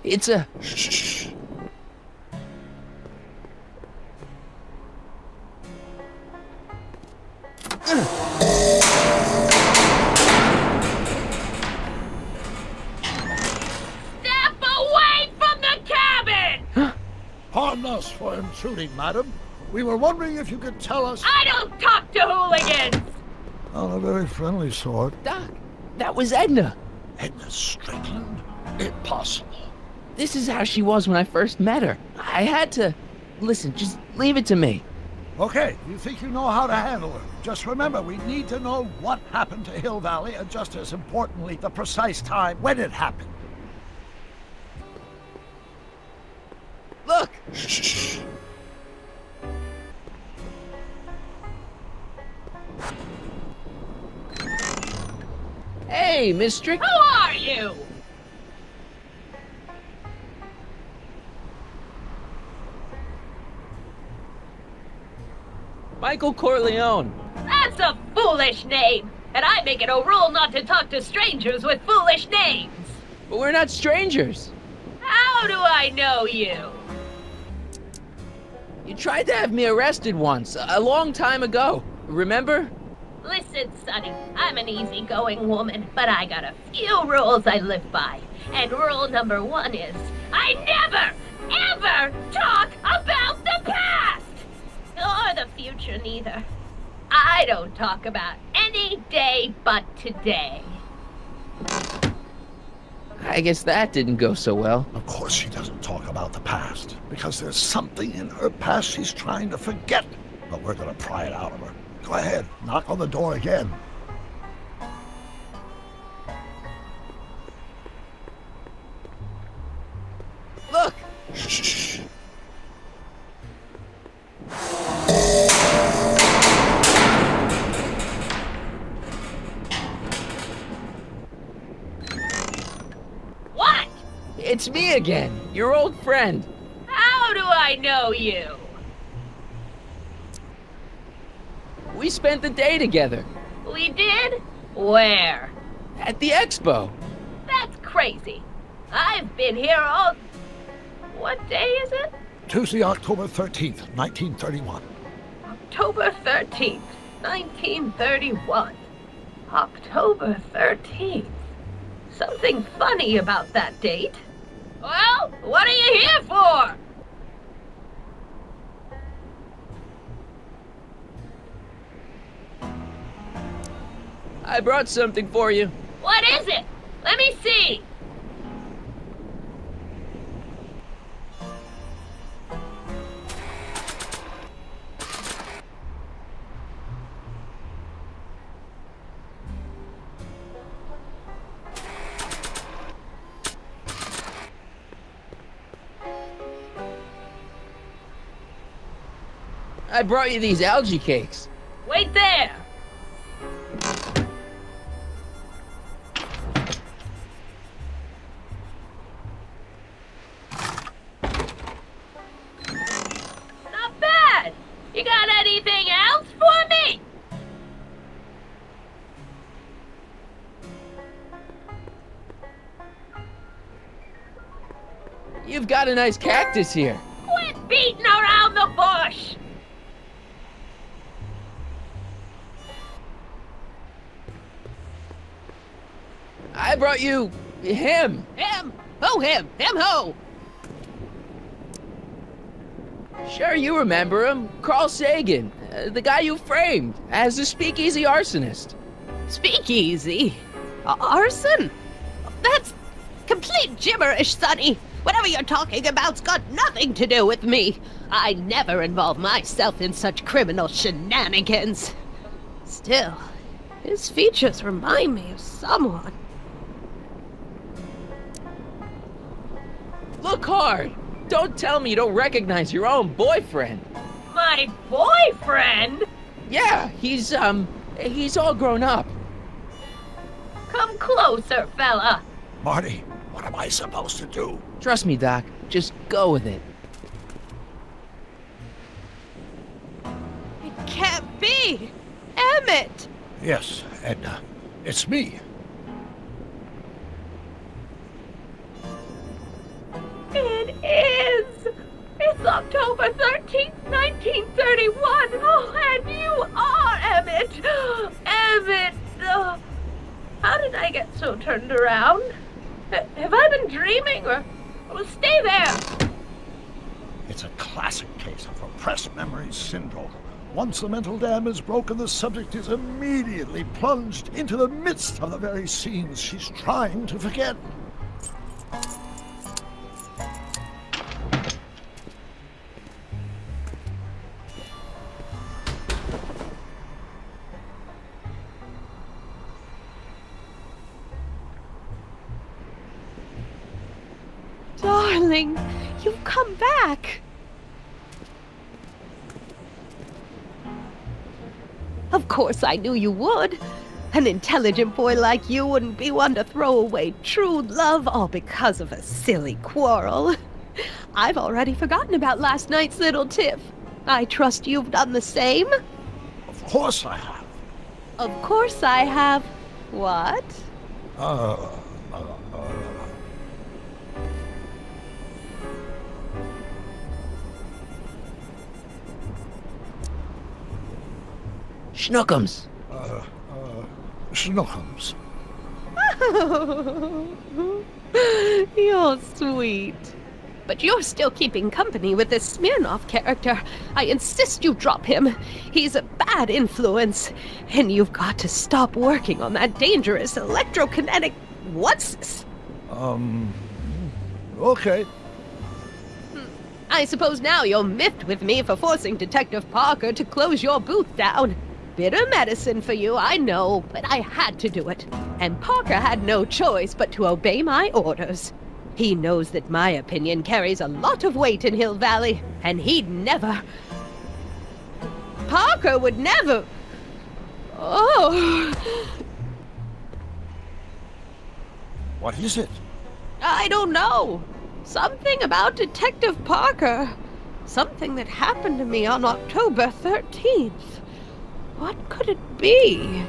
It's a... Shh. Step away from the cabin! Pardon us for intruding, madam. We were wondering if you could tell us... I don't talk to hooligans! On a very friendly sort. Doc, that was Edna. Edna Strickland? Impossible. This is how she was when I first met her. I had to... Listen, just leave it to me. Okay, you think you know how to handle her. Just remember, we need to know what happened to Hill Valley, and just as importantly, the precise time when it happened. Look! Shh. Hey, Miss Strick... Who are you? Michael Corleone. That's a foolish name, and I make it a rule not to talk to strangers with foolish names. But we're not strangers. How do I know you? You tried to have me arrested once, a long time ago. Remember? Listen, Sonny, I'm an easygoing woman, but I got a few rules I live by. And rule number 1 is, I never, ever talk about the past! Or the future, neither. I don't talk about any day but today. I guess that didn't go so well. Of course she doesn't talk about the past, because there's something in her past she's trying to forget. But we're gonna pry it out of her. Go ahead, knock on the door again. Look! Shh. What? It's me again, your old friend. How do I know you? We spent the day together. We did? Where? At the expo. That's crazy. I've been here all... What day is it? Tuesday, October 13th, 1931. October 13th, 1931. October 13th. Something funny about that date. Well, what are you here for? I brought something for you. What is it? Let me see. I brought you these algae cakes. Wait there. Not bad. You got anything else for me? You've got a nice cactus here. Quit beating around the bush. I brought you... him. Him? Who him? Him who? Sure, you remember him. Carl Sagan, the guy you framed as a speakeasy arsonist. Speakeasy? Arson? That's complete gibberish, Sonny. Whatever you're talking about's got nothing to do with me. I never involve myself in such criminal shenanigans. Still, his features remind me of someone. Look hard. Don't tell me you don't recognize your own boyfriend. My boyfriend? Yeah, he's all grown up. Come closer, fella. Marty, what am I supposed to do? Trust me, Doc. Just go with it. It can't be! Emmett! Yes, Edna. It's me. October 13th, 1931. Oh, and you are Emmett. Emmett. How did I get so turned around? Have I been dreaming, or stay there? It's a classic case of repressed memory syndrome. Once the mental dam is broken, the subject is immediately plunged into the midst of the very scenes she's trying to forget. Darling, you've come back. Of course I knew you would. An intelligent boy like you wouldn't be one to throw away true love all because of a silly quarrel. I've already forgotten about last night's little tiff. I trust you've done the same? Of course I have. Of course I have. What? Schnookums. Schnookums. You're sweet. But you're still keeping company with this Smirnoff character. I insist you drop him. He's a bad influence. And you've got to stop working on that dangerous electrokinetic... What's this? Okay. I suppose now you're miffed with me for forcing Detective Parker to close your booth down. Bitter medicine for you, I know, but I had to do it. And Parker had no choice but to obey my orders. He knows that my opinion carries a lot of weight in Hill Valley, and he'd never... Parker would never... Oh... What is it? I don't know. Something about Detective Parker. Something that happened to me on October 13th. What could it be?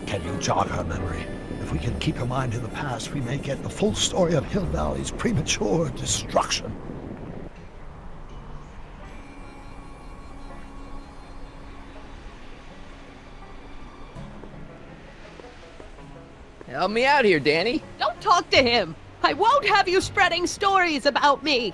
Can you jog her memory? If we can keep her mind in the past, we may get the full story of Hill Valley's premature destruction. Help me out here, Danny. Don't talk to him. I won't have you spreading stories about me.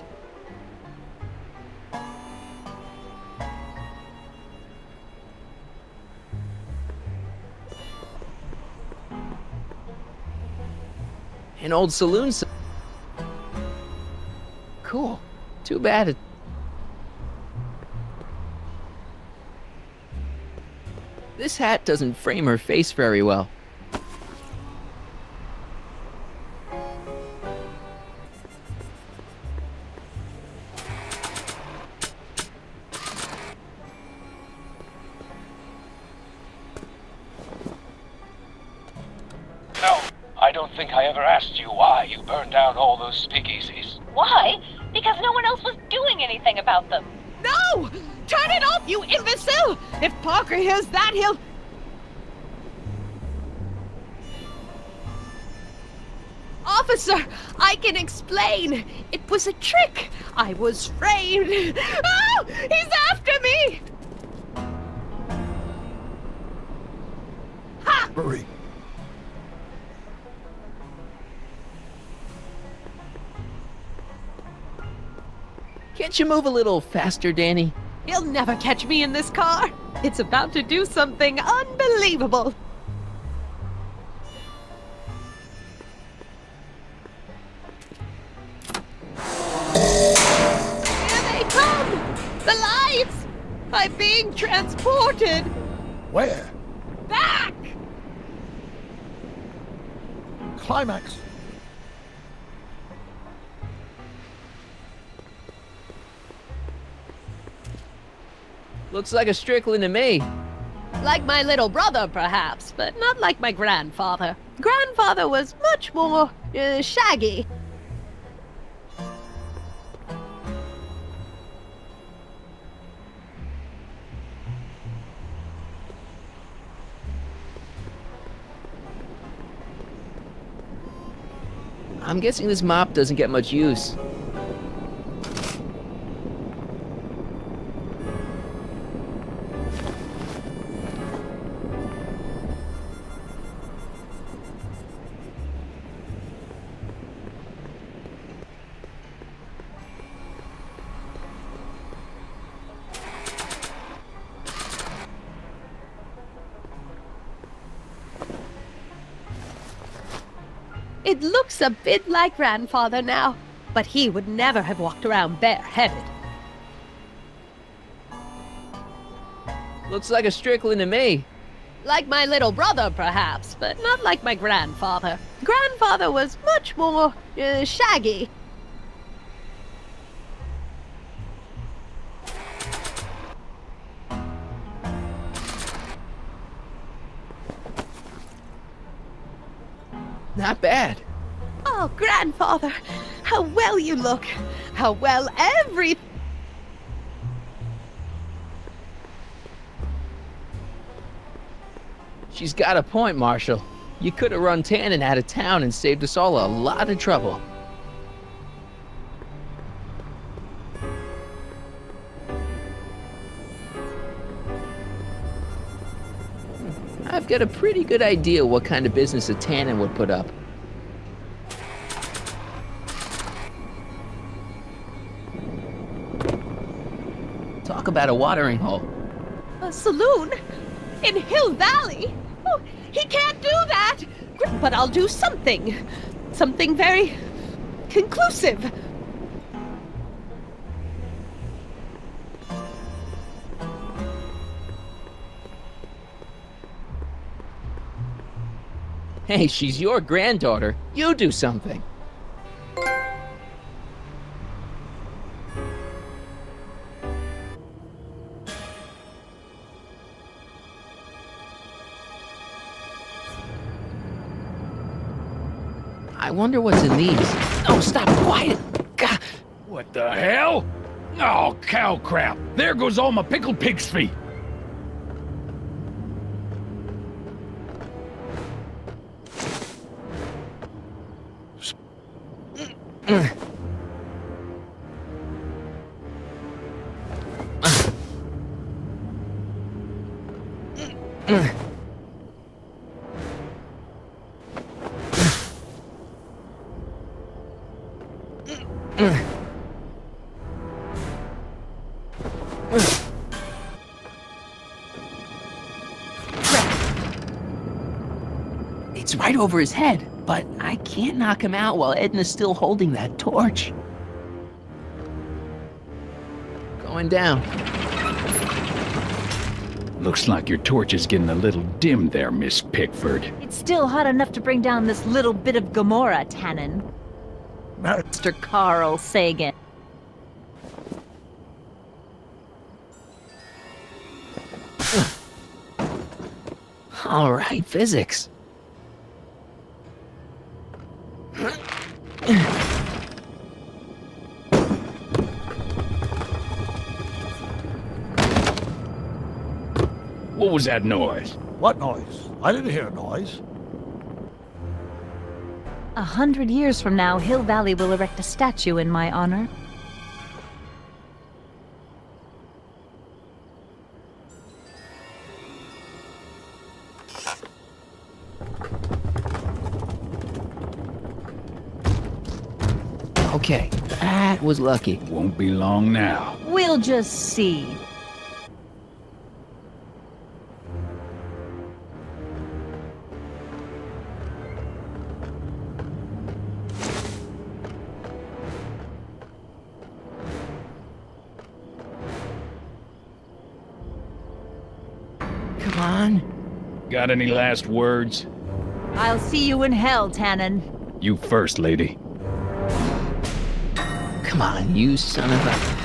An old saloon. Cool. Too bad it... This hat doesn't frame her face very well. No, I don't think I ever asked you why you burned down all those speakeasies. Why? Because no one else was doing anything about them. No! Turn it off, you imbecile! If Parker hears that, he'll... Officer, I can explain. It was a trick. I was framed. Oh! He's after me! Ha! Hurry. Can't you move a little faster, Danny? He'll never catch me in this car. It's about to do something unbelievable. Here they come! The lights! I'm being transported! Where? Back! Climax. Looks like a Strickland to me. Like my little brother, perhaps, but not like my grandfather. Grandfather was much more, shaggy. I'm guessing this mop doesn't get much use. It looks a bit like grandfather now, but he would never have walked around bareheaded. Looks like a Strickland to me. Like my little brother, perhaps, but not like my grandfather. Grandfather was much more, shaggy. Not bad. Oh, grandfather, how well you look. How well every... She's got a point, Marshall. You could have run Tannen out of town and saved us all a lot of trouble. I've got a pretty good idea what kind of business a Tannen would put up. Talk about a watering hole. A saloon? In Hill Valley? Oh, he can't do that! But I'll do something. Something very... conclusive. Hey, she's your granddaughter. You do something. I wonder what's in these. Oh, stop, quiet. God. What the hell? Oh, cow crap. There goes all my pickled pig's feet. It's right over his head, but I can't knock him out while Edna's still holding that torch. Going down. Looks like your torch is getting a little dim there, Miss Pickford. It's still hot enough to bring down this little bit of Gomorrah, Tannen. Mr. Carl Sagan. All right, physics. What was that noise? What noise? I didn't hear a noise. 100 years from now, Hill Valley will erect a statue in my honor. Okay, that was lucky. Won't be long now. We'll just see. Come on. Got any last words? I'll see you in hell, Tannen. You first, lady. Come on, you son of a...